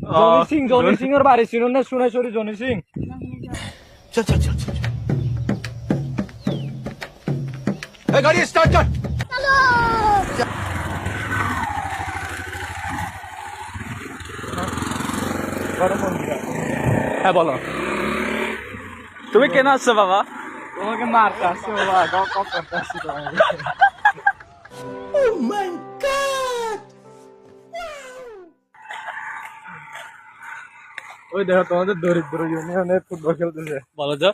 Johnny Singh এর বাড়ি ছিল না সোনাইছড়ি জনি সিং चल चल चल चल ए गाड़ी स्टार्ट कर হ্যাঁ বলো তুমি কেন আসছো বাবা? তোমাকে মারতে আসছে বাবা গপ গপ করতে আসছে তোমাকে ওই দেখো তোমাদের দরিদ্র ইউনিয়নে ফুটবল খেলতেছে বলো তো,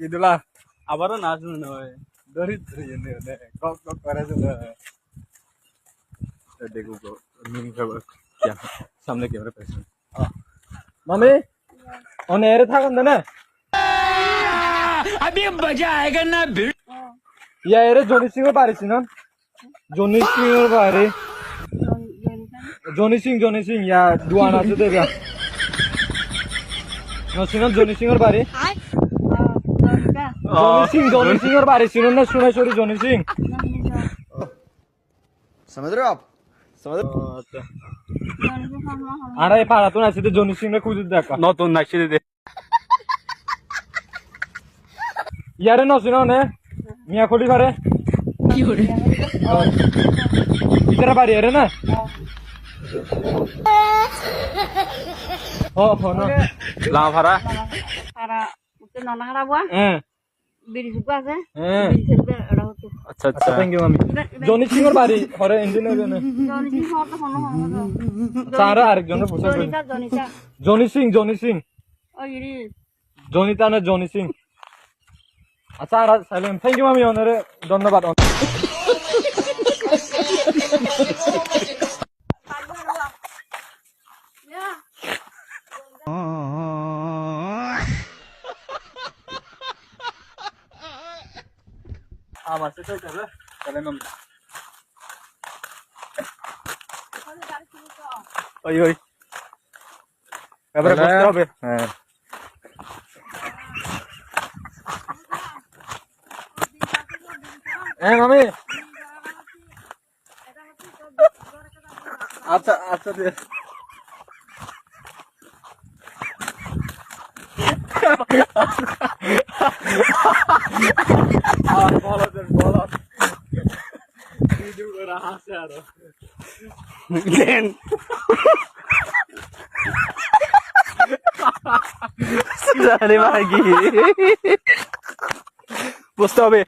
কি দিলা আবারও নাচ মনে হয়। দরিদ্র ইউনিয়নে গপ গপ করে চলে দেখো মিনি খবর সামনে ক্যামেরা পেছনে মামি ওনে এর থাকুন না अभी मजा आएगा ना भिड़। ইয়া এর জনি সিং এর বাড়ি ছিল জনি সিং এর বাড়ি জনি সিং ইয়া দুয়ান আছে দেখা নসিন জনি সিং এর বাড়ি জনি সিং এর বাড়ি ছিল না সোনাইছড়ি জনি সিং समझ रहे हो आप समझ रहे हो? আচ্ছা আর এই পাড়া তো আছে জনি সিং এর খুঁজে দেখা নতুন নাচি দে ইয়ারে নসিন নে মিয়া খলি পারে কি করে ইতারা বাড়ি এর না ও না লা ভাড়া para usted no la grabó হ্যাঁ biri juga আছে হ্যাঁ biri se ada hatu আচ্ছা আচ্ছা আচ্ছা থ্যাংক ইউ মামি জনি সিং এর বাড়ি হরে ইঞ্জিনিয়ার জন্য joni sing hoto hono hono তারা আরেকজনের পোশাক jonita Johnny Singh oh ini জনিতা না জনি সিং আচ্ছা আর সাইলেন থ্যাংক ইউ মামি ওনারে ধন্যবাদ ya আমার সাথে চলে চলে নাম ওই ওই এবারে বসতে হবে হ্যাঁ হ্যাঁ মামি আচ্ছা আচ্ছা বলো ভিডিও করে হাসে আরো দেন সালে মাগি বুঝতে হবে